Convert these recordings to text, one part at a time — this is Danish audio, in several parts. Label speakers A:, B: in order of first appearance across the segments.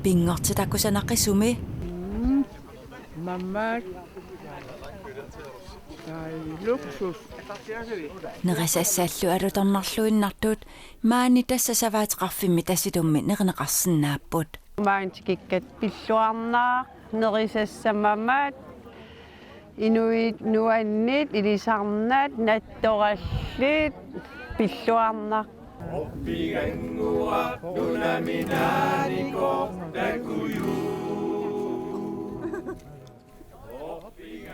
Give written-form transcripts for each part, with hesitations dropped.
A: pingortitakkusanaqisumi
B: mamma luksus
A: nerisassallu alutornerluinnartuut maani tassasavaatiqarfimmi tasilummi neqneqarsinnaapput
B: maantikikkat pilluarnaa nerisassamamaat inuit nuannit ilisarnaat nattorallit pilluarnaa
C: oppigangua dunaminaaniko takuyu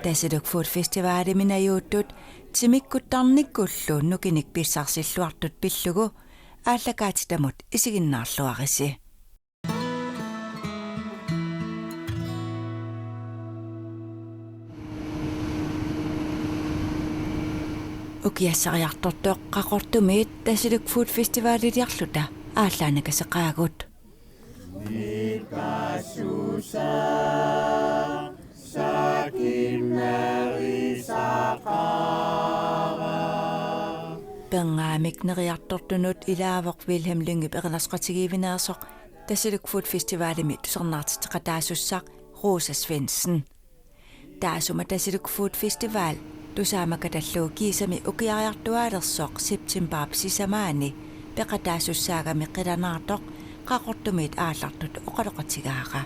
A: tasiluk foodfestivaali minajuuttut timikkuttarnikkullu nukinik pissarsilluartut pillugu ааллакаатитамут исигиннаарлуариси укиассариартортоо qaqortumiit tasiluk food festivaliliarluta ааллаанакасеqaagut
C: nikasusa sakimmerisaqara
A: pengaamik neriartortunut ilaavoq Wilhelm Lyngip eqelasqatigiivineersoq tasiluk food festivalimi tusernaartiteqataasussaaq Rosa Svendsen taasuma tasiluk food festival tusaamakatalluu kiisami ukiariartuaalersoq september sisamaani peqataasussaagami qilanaartoq qaqortumiit aallartut oqaloqatigaaqa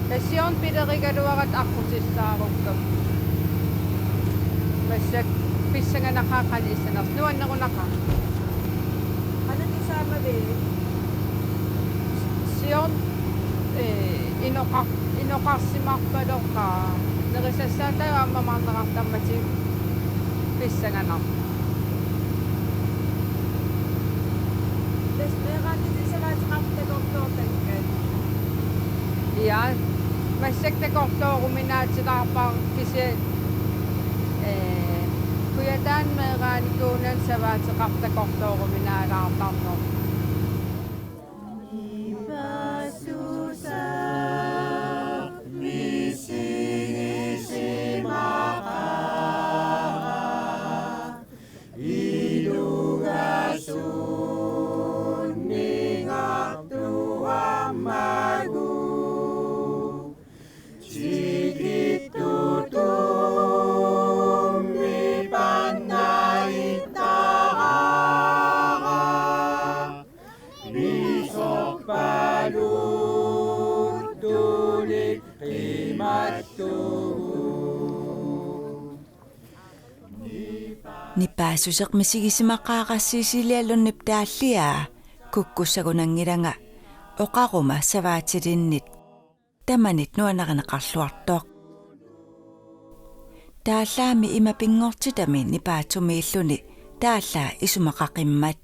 B: Passion piderigaluarat aqusissaarukkam massak pissanganaqaaqalissaners nuannerunaqa
D: ananisaamave
B: sion inoqarsimarpaloqa nerisassaatayu ammamaarnerartammati pissanganar
D: tasmeeqaannisisavaatiqartakortoortakkat
B: ja massak takortooruminaatilarpar kisi kuyataan meeqaanikuunan savaatiqartakortooruminaalaartarno
A: nippaasuseq misigisimaqaaqassiisiliallunnip taalliaa kukkussagunangilanga oqaruma savaatilinnit tamanit nuanareneqarluartoq taallaami imapingortitami nipaatumiilluni taallaa isumaqaqimmat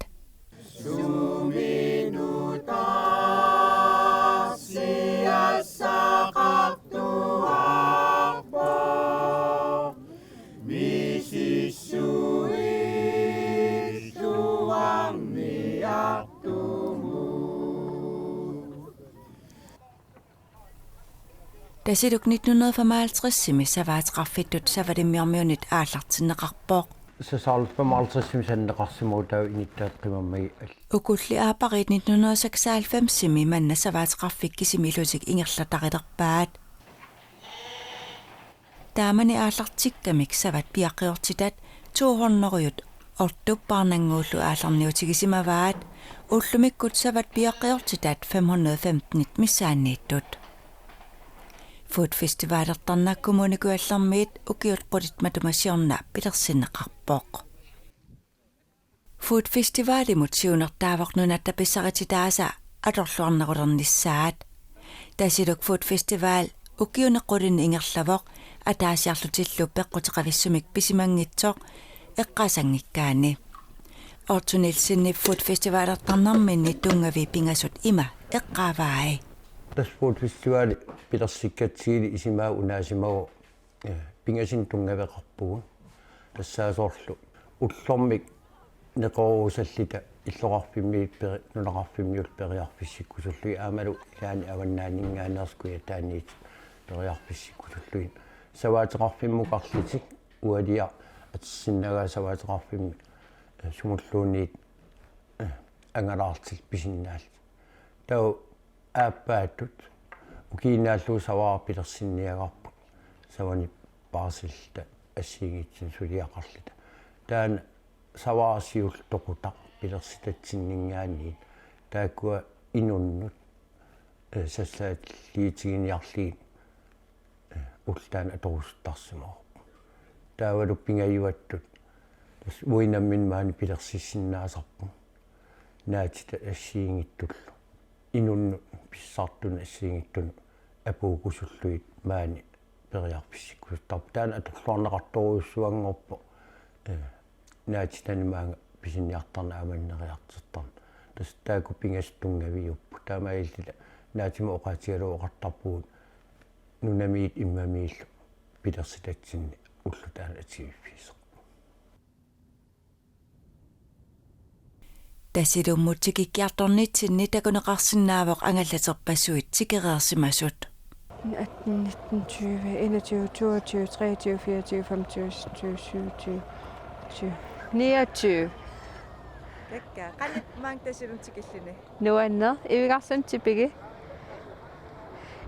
A: tasiluk 1955 savaatiqarfittut savalimmiormiunit aallartinneqarpooq
E: сасаарлуффамаалтассими саннеқарсимуу иниттааққимаммаги
A: ukulli aaparit 1996 manna savaatiqarfikkisimilutik ingerlatarilerpaat taamani aallartikkamik savat piaqiortitat 200 ortupparnanguullu aallarniutigisimavaat ullumikkut savat piaqiortitat 515 missaanniittut food festivalertarnaakkumunikuallarmiit ukiulqulit matumasiorna pilersinneqarpooq food festivalimut siunertaavoqnunatta pissarititaasa atorluarnarulernissaat tasiluk food festival ukiuneqqulin ingerlavoq ataasiarlutillu peqqutiqavissumik pisimangitsoq eqqasangikkaani ortunilsinni food festivalertarnarminni tungavi pingasut ima eqqaavaai
E: тас фуд фестивали пилерсиккатсигили исимаа унаасимагу пингасин тунгавеқарпугу тассаасоорлу уллормик неқорусаллита иллоқарфиммиит пери нулақарфиммиул периарфиссиккусуллуи аамалу илаани аваннаанингаанерскуя тааниит периарфиссиккусуллуи саваатеқарфиммукарлитик уалиа атсиннагаа саваатеқарфимми сумуллуунниит ангалаартил писиннаал тау ааппаатут ukiinnaalluu savaa pilersinniagarpu savani paasilta ассигитсин сулиақарлита таана саваасиул тоқута пилерситатсиннингаани тааккуа инуннут сассаат лиитигиниарлии уллаана аторустарсимаорпу таавалук пингаюаттут тас уинаммин маани пилерсиссиннаасарпу наатита ассигингиттуллу инунну писсаартуна ассигингиттуну апуукусуллуит маани периарписсиккустарп таана аторлуарнеқарторуйуссуангорпо наатитанимаанга писинниартарна аманнериартертарна тас тааку пингастунгавиуппу таамаиллила наатима оқаатигалуоқартарпугут нунамиит иммамииллу пилерситатсинни уллу таана атигиффисерпу
A: тасилуммутикиккиарторнитсинни такунеқарсинаавоқ ангаллатерпассуит тикереерсимасут
B: 18, 19, 20, 21, 22, 23, 24, 25, 26, 27, 29.
A: такка канит маангтасилунтикиллини
B: Nuanner, ивигарсан типиги.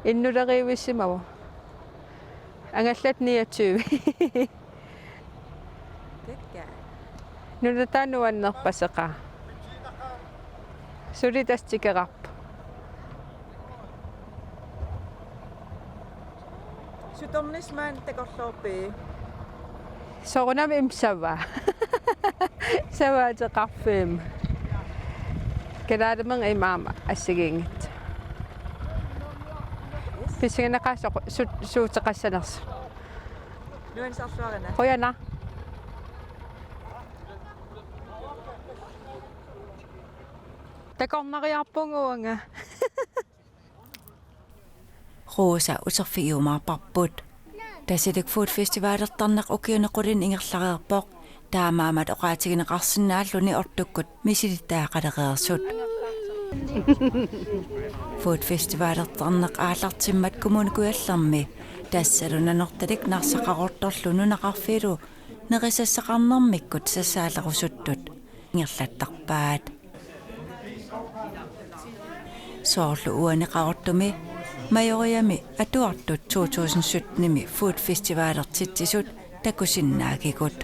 B: Иннулериуиссимава. Ангаллат 29.
A: такка
B: Нулатаануаннер пасеqa. Сулитастикерарп.
A: суторнисмаан такорлоорпи
B: Сорунам имсава. Саваатеқарфим. Калаадаман имаама ассигингит. Писигнақаасоқ суутеқассанерс.
A: нуансарлуарина
B: Хояна. Такорнариарпунгуанга.
A: Rosa userfiumaarparput tasiluk food festivalертарнеқ укиунеқулин ингерлареерпоқ таамаамат оqaатигинеқарсинааллуни ортуккут мисилиттаақалереерсут food festivalертарнеқ аалартиммат коммуникуаллерми тассалунанорталик нарсақарорторлуну нақарфилу нерисассақарнэрмиккут сассаалерусуттут ингерлаттарпаат соорлу уанеқарортуми майориами атуартут 2017-ними food festivalертитсисут такусиннаагикут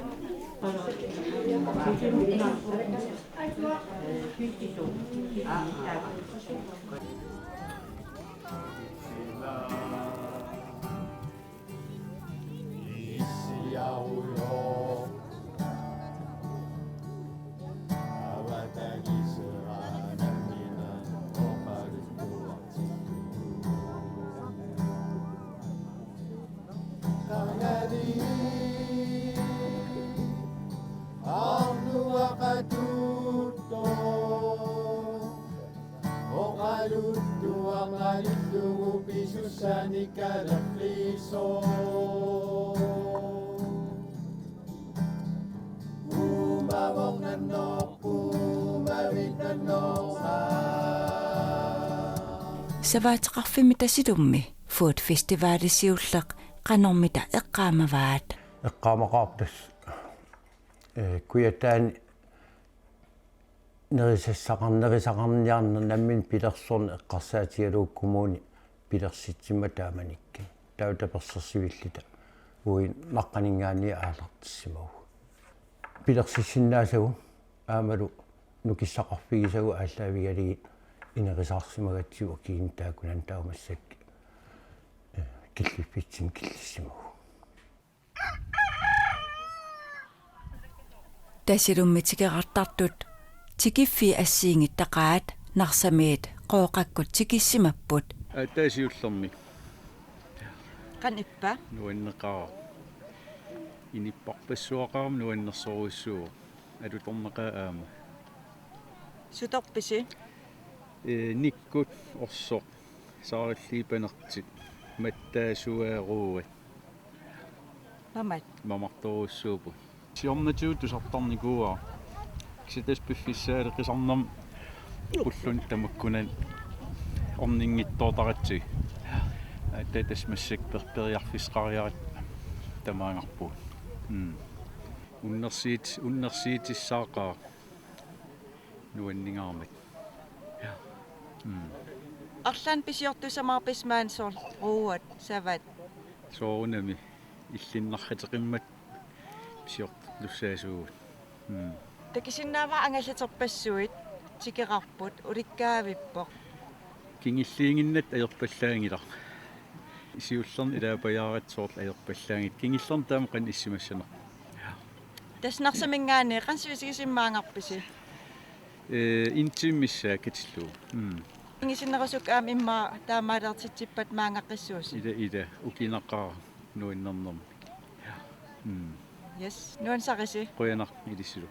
A: саваатеқарфими тасилумми food festivalisiulleq qanormita eqqaamavaat
E: эққаамақартас куятаани нерисассақарнерисақарниарна наммин пилерсорни эққарсаатигалууккумууни пилерситсима тааманикки таутаперсерсивиллита уин маққанингаани аалартиссимагу пилерсиссиннаасагу аамалу нукиссақарфигисагу ааллаавигалиги инерисаарсимагатсигу киин таакунан таумассакки киллиффитсим киллиссимагу
A: тасилуммитикеқартартут тикиффи ассиингиттақаат нарсамиит қооқаккут тикиссимаппут
D: таасиуллерми
A: каниппа
D: нуаннеқаа иниппарпассуақарам нуаннерсоруиссуу алуторнеқаа аама
A: суторписи
D: никкут орсоқ саариллиипанертит маттаасуаарууат
A: мамат
D: мамарторуссуупу сиорнатуут тусартарникуа киситас пиффиссаалеқисарнам пуллун тамаккунан орнингиттоотаратси татас массак перпериарфисқариарат тамаангарпу уннерсиитиссаақаа нуаннингаармат
A: арлаан писиортусамаарписмаан соор рууат сават
D: соорунами иллиннархатеқиммат писиорт луссаасуугут
A: такисиннаава ангаллатерпассуит тикеқарпут уликкаавиппоқ
D: кингиллиингиннат аерпаллаангилар исиуллерни илаапаяаратсоорл аерпаллаангит кингиллерн таамақан иссимассанер
A: таснарсамингаани қансивисигисиммаангарписи
D: интиммиссаа катиллуу
A: ингисиннерусук аам имма таамаалертитсиппат маангаққиссууси
D: ида укинаққара нуиннернерми
A: yes нуансариси
D: қуянар илиссулу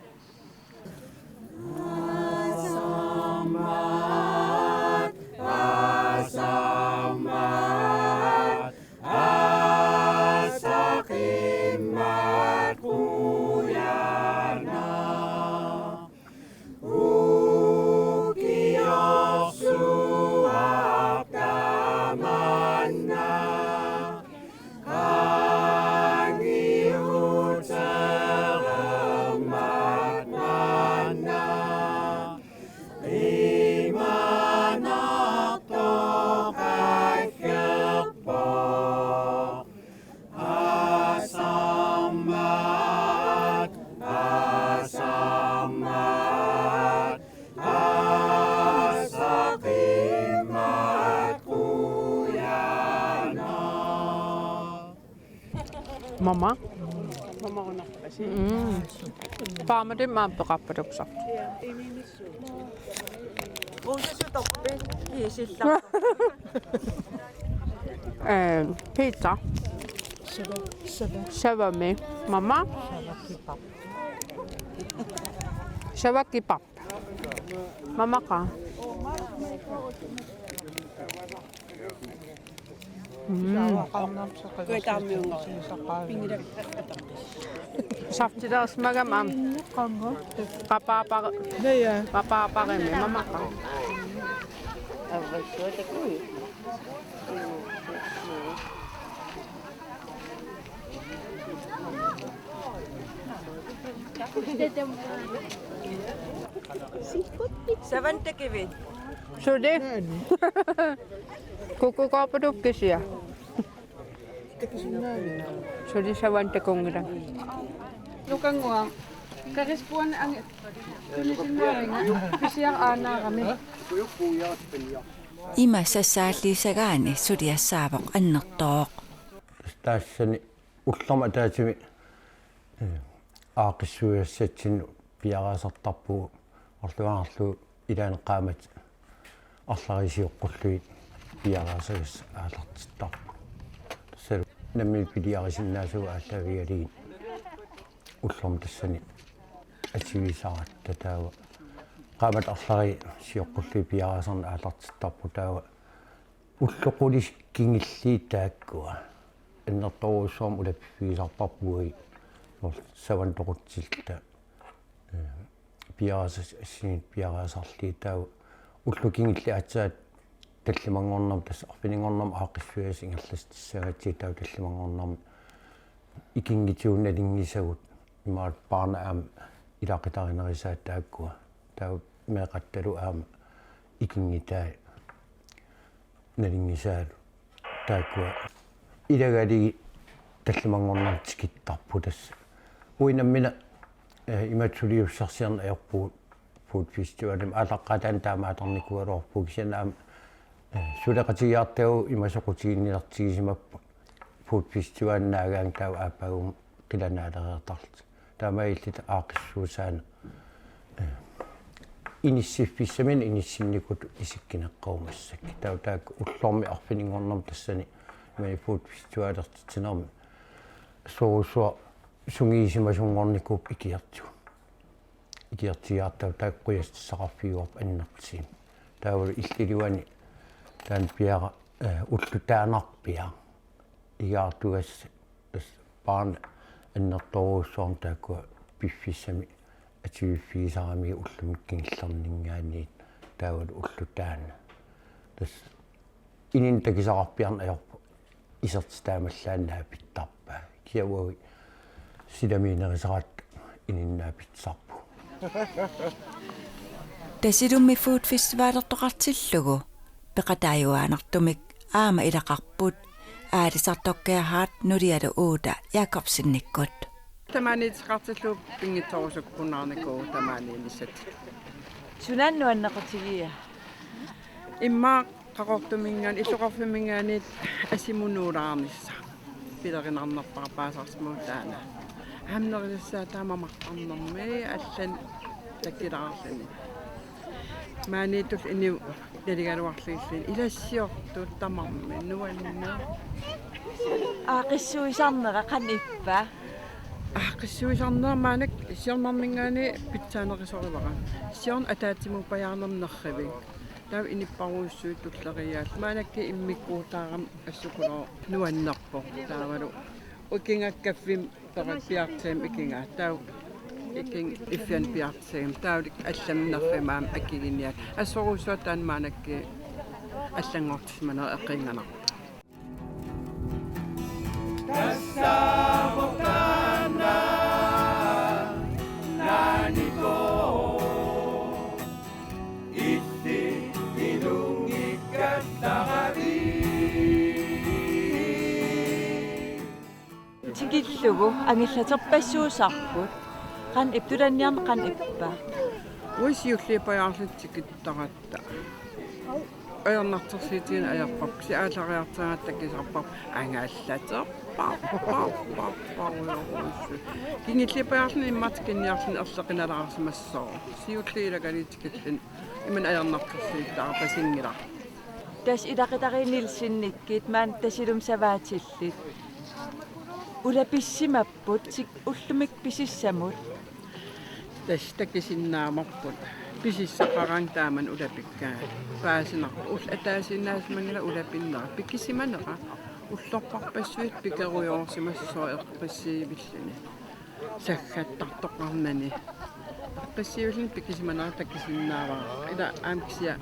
B: Mamma. Mamma on nappasi. Paamade maappeqappatuksa.
A: уусасутарпи кисилла
B: Pizza. Savami. Mamma. Savakipap. Mamma ka. Saftidas magamam. Papaparemi. Mamma ka.
A: савантакивит
B: Sudi. Kukukapadukkisia. Sudi savante kongra.
F: Lukangwa. Karispuan ang tulisinnaringa. Pisiang ana kami.
A: има сассааллисагаани сулиассаавоқ аннертооқ
E: таассани уллерма таатими аақиссуяссатсин пиараасартарпуу орлуаарлу илаанеқаамат арларисиоққуллуит пиараасагас аалартиттарпу тассалу намми пилиарисиннаасуга ааллавигалигит уллерма тассани ативисаrat татаава qamat арлари сиоққулли пиараасарна аалартиттарпу таава уллоқулис кингиллиитааккуа иннерторуссуарм улаппигисарпарпуги саван тоқутсилта пиарасас ассинит пиараасарли таава уллукингилли атсаат таллимангорнам тас арфинингорнам аақиссуяс ингерластиссагати таава таллимангорнам икингитиунналингисагут имаат парна аам илақитаринерисаат тааккуа таа меқатталу аама икингитаа налингисаалу тааккуа илагалиги таллимангорнартикиттарпу тасса уинаммина иматсулиуссарсиарна аерпуу food festivalим алаққатаан таамааторникуалуарпу кисанаам сулеқатигиартау имасоқутигиннилартигисимаппа food festival наагаан таа ааппагум қиланаалериартарлу таамаиллит аақиссуусаана иниссиффиссамин иниссинникут исиккинеққаумассак таак уллорми арфинингорнам тассани мани food festivalертитинерми соусуа сунгиисимасунгорникууп икиартигаартау тааккуястиссақарфигуарп аннартисим таавал иллилуани таан пиара уллутаанарпиа игаартугас паан аннерторуусуарн тааккуа пиффиссами ативиффигисарами уллумиккингилларнингаанниит таавал уллутаана тас инин такисақарпиарна аёрпу исертитаамаллааннаа питтарпаа киавуи сидаминерисарат ининнаа питсарпу
A: тасилумми food festivalертоқартиллугу
G: peqataajuaanartumik aama ilaqarput aalisartoqqaarhaat nulialu uuta Jakobsennikkut.
F: Tamaniitsqartilluup pingitsorusukkunnaarnikuu tamaaniinissat.
A: Sunannuannequtigia.
F: Immaa qaqortumingaan illuqarfimingaaniit asimunuulaarnissa. Pilerinarnerpara paasarsimuutaana. Hamnerissaa taamamartarnermi allan takkilaarluni. Maaniitul iniu deligaluarliillin ilassiortuut tamarmi nuanna.
A: Aaqissuisarnera qanippa.
F: Qissuisarnermaanak siornarmingaani pitsaanerisorivaqa. Siorn ataatimupajaarnernerrivik. Tau inipparuussuit tulleriaat maanakki immikkuutaaram assukuloo nuannerpo taavalu. Ukingakkafim perakpiartiim ikingaa tau iking iffian piartiim taulik allamnerrimaam akkiginiat. Assoruussuataan maanakki allangortismana eqinganar.
A: Tigillugu angillaterpassuusarput qan iptulanniarne qan ippa.
F: Uisiullipajaarlitsikkittaratta. Ajornartersiitiin ajarpap siaalariartagaattakisarpap angaallaterparruussu. Kingillipajaarlini immatkinniarlini erleqinalaarsimassoo. Siulliilagaliitikillin iman ajornartersiittaarpasingilar.
A: Tas ilaqitariinilsinnikkit maan tasilum savaatillit. Ulapissimapput sik ullumik pisissamut.
F: Tastakisinnaamapput. Pisissaqarang taaman ulapikkaa. Paasinar ataasinnaasmangila ulapinnera. Pikkisimanera. Ullorparpassuit pikerujoorsimassoo eqqissiivilluni. Saggattartoqarnani. Passiivillin pikkisimanera takisinnaavaa. Ila aamkisia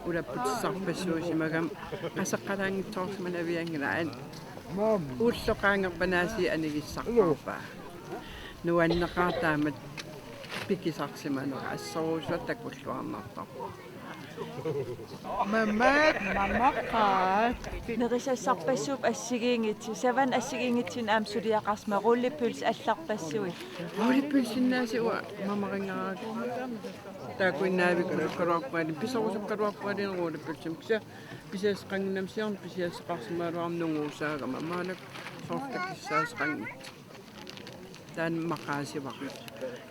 F: ulapputsarpassuusimagam qaseqqalaangitsoorsiman aviangilaa. Ulloqaangerpanaasi anigissarparpaa. Nuanneqaataamat pikisarsimanera assoruussuat takulluarnartar.
B: Mamaqaat.
A: Nerisassarpassuup assigiingitsi savan assigiingitsin aamsuliaqarsma rullippuls allarpassuit.
F: Rullipulsinnaasi ua mamaqingaraak. Taakuinnaavik kaluarpualin pisorusukkaluarpualin rullipulsim kisa pisaasqangnamsiarn pisiassaqarsimaaluarnunguusaagama maanak soortakissaasqangit. Taan maqaasivaq.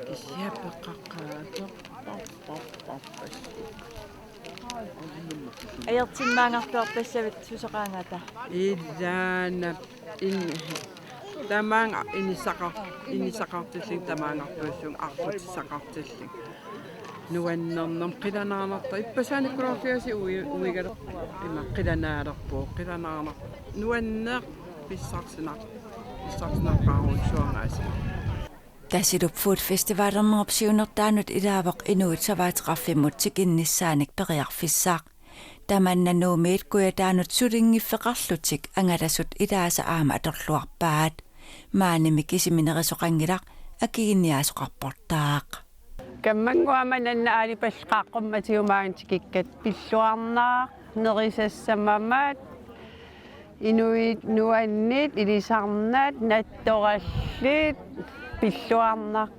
F: Kisiapeqqaqqaatorparparparpassu.
A: Ajertimmaangartuarpassavit suseqaangata.
F: Illaana tamaanga inisaqartilling tamaangartuussuung arputissaqartilling. Nuannernerm qilanaarnerta ippasaanikkularliasi uigale imma qilanaalerpuu qilanaaner nuanneer pissarsinaqaaruussuangaasi.
G: Tasilup food festivalernerpsiunertaanut ilaavaq inuit savaateqarfimmut sikinnissaanik periarfissaaq. Tamannanuumiit kuyataanut sulingiffeqarlutik angalasut ilaasa aama atorluarpaat. Maanimik isiminerisoqangilaq akiginniaasoqarportaaq.
B: Kammanguamananna aalipalqaaqqumatiumaantikikkat pilluarnaaq nerisassamamaat inuit nuannit ilisarnaat nattorallit pilluarnaq.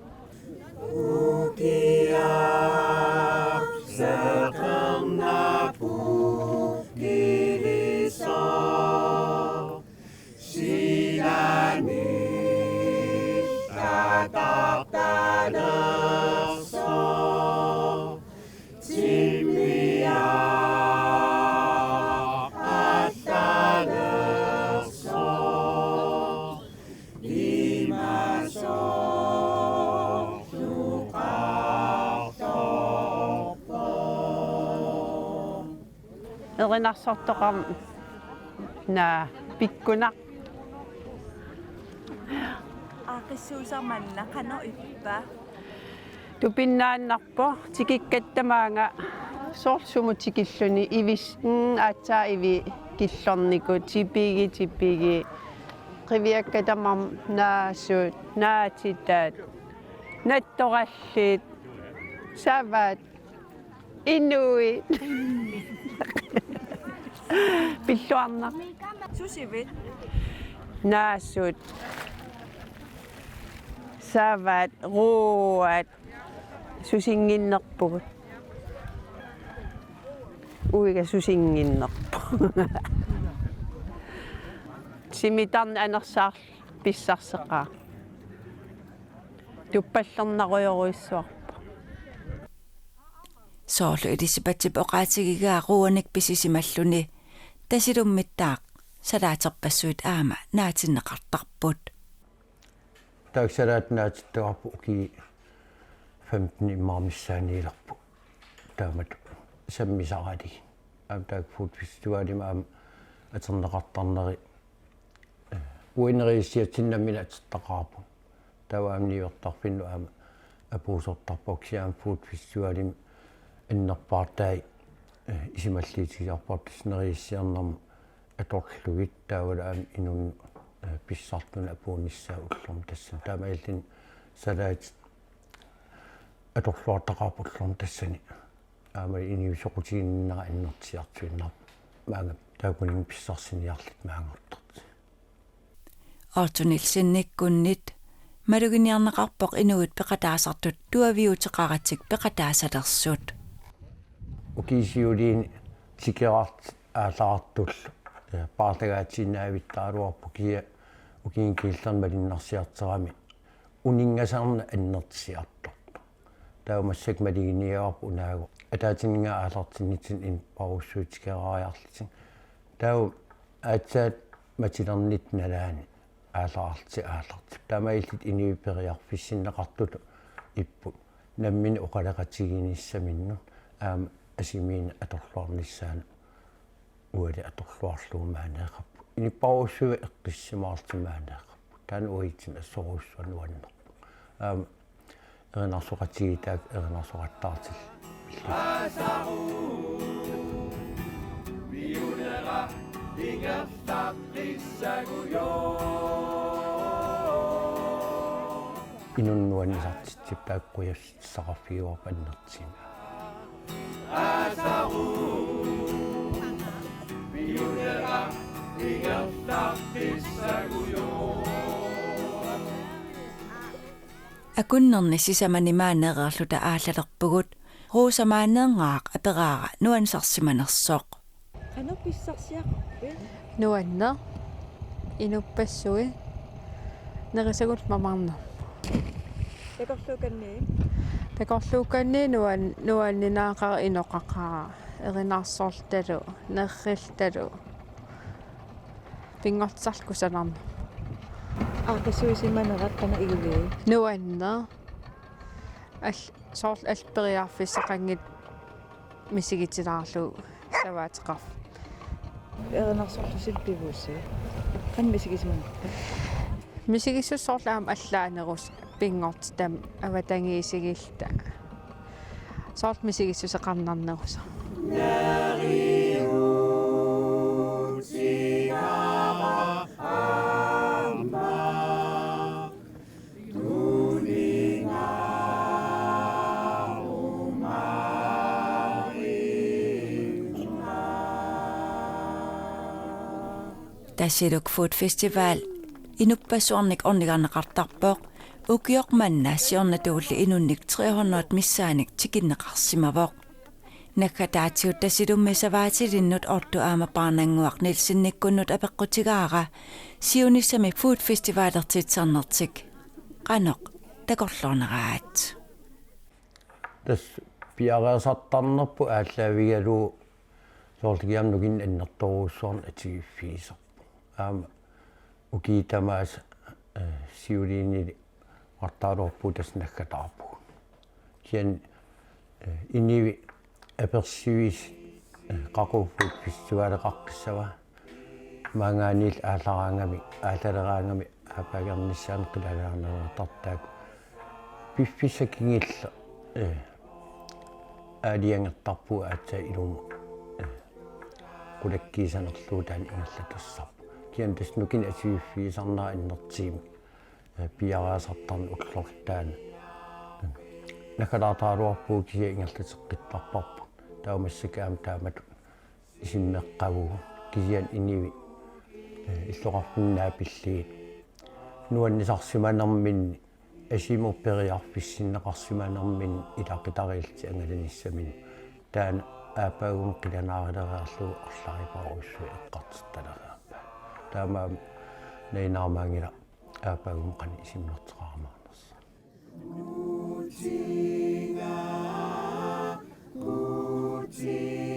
B: Erinarsortoqam na pikkunaq.
A: Aaqissuusarmanna qano ippa.
B: Tupinnaannarpo tikikkatamaanga soorsuumutikilluni ivis aatsaa ivi killorniku tipigi qiviakkatamam naasuut naatitaat nattorallit savat inuit Pilluarna.
A: Susivit.
B: Naasut. Savat ruuat. Susinginnerpugut. Uiga susinginnerpu. Simitarn anersaar pissarseqaa. Tuppallernaruyoruissuarpa.
G: Soorlu idisipatip oqaatigigaa ruuanik pisisimalluni tasilummittaaq salaaterpassuit aama naatinneqartarput.
E: Taaksalaat naatittuarpu uki 15 immaamissaaniilerpu. Taamat sammisarali. Taak food festivalima am aterneqartarneri uineriissiatinnammina atertaqaarpu. Tawaamniuertarfinnu aama apuusortarpoksiaam food festivalim innerpaartai isimalliitigiarpartisneriissiarnermu atorlugit taawalaam inun pissartuna apuunissaa ullorm tassan taamaillin salaat atorluartaqaarpullorm tassani aamali iniusoqutiginnera innertiartuinnar maanga taakunin pissarсиниарлит маангортарт
G: Ortunilsinnikkunnit maluginiarneqarpoq inuit peqataasartut tuaviuteqaratik peqataasalersuut.
E: Ukisiuliin tikerat аалаартул paarlagaatiinnaavitaaluarpu kia ukiinkiillermalinnersiarterami uningasarna annertisiartortu taumassak maliginiaarpu unaagu ataatinninga aalartinnitin in paussuutikeraariarlitin tau aatsaat matilernit nalaani aalаарti tamaillit iniuperiarfissinneqartulu ipput nammini oqalaqatiginissaminnu aama asimiina atorluarnissaana uali atorluarluumaaneeqappu inipparuussuva eqqissimaartimaaneeqappu taan uitin assoruussuanuannerpu aama erinarsoqatigitaak erinarsoqattaartil inunnuanisartitip taakkujassaqarfiuarpa annertiima
G: Akunnerni sisamani maaneererluta aallalerpugut ruusamaaneergaaq aperaara nuansarsimanersoq.
A: Qanu pissarsiaqarpi.
B: Nuanna inuppassugi nerisagut mamarna.
A: Takorluukanni.
B: Takorluukanni nuanninaaqara inoqaqara erinarsortalu nerriltalu pingortsarkusanarna.
A: Aqasuisimanerat qana iguvii.
B: Nuanna soorl alperiarfissaqangit misigitilaarlu savaateqarf.
A: Erinarsorlusil pivuussi. Qan misigisimanerpa.
B: Misigissussorlaam allaanerus pingort tam avatangiisigilta. Soorl misigissuseqarnarnerus.
G: Tassiluk Food Festival inuppassuarnik ornigarneqartarpoq ukiormannaassiornatuulli inunnik 300 missaanik tikinneqarsimavoq nakkataatiut tassilummi savaatilinnut ortu aama paarnanguaq nilsinnikkunnut apeqqutigaara siunissami Food Festivalertitsernertik qanoq takorlorneraat
E: tas piareasartarnerpu ааllaавигалуу соортигиамнугин аннерторуусsuarn атигиффигисарпу аама укиитамаас сиулиинили артаалуарпу таснаггатаарпу киан иниви аперсивис qaquffuut фестивалеқаққиссава маангаанил аалараангами аалалераангами аапагерниссаан қилалаарнертартаак пиффисакингилла аалиангертарпу аатса илуму qulakkiisanerluutaan ingerlatassarpu kian tasnukin asiviffiisarnaa innertiimi piaraasartarni ullortaan nakalaataaluarpuu kia ingerlateqqittarparpu taumassakaam taamat isimmeqqagu kisian inivi иллоqarpunнаа пиллигит нуаннисарсиманермин асимуппериарфиссиннеқарсиманермин илақитариилти ангаланиссамин таан аапаагум қиланаарилереерлу арларипаруссуи эққартитталерааппа таамаа нейнаамаангила аапаагум қани исимнертеқармаарнерса
C: Kucinga, kucinga.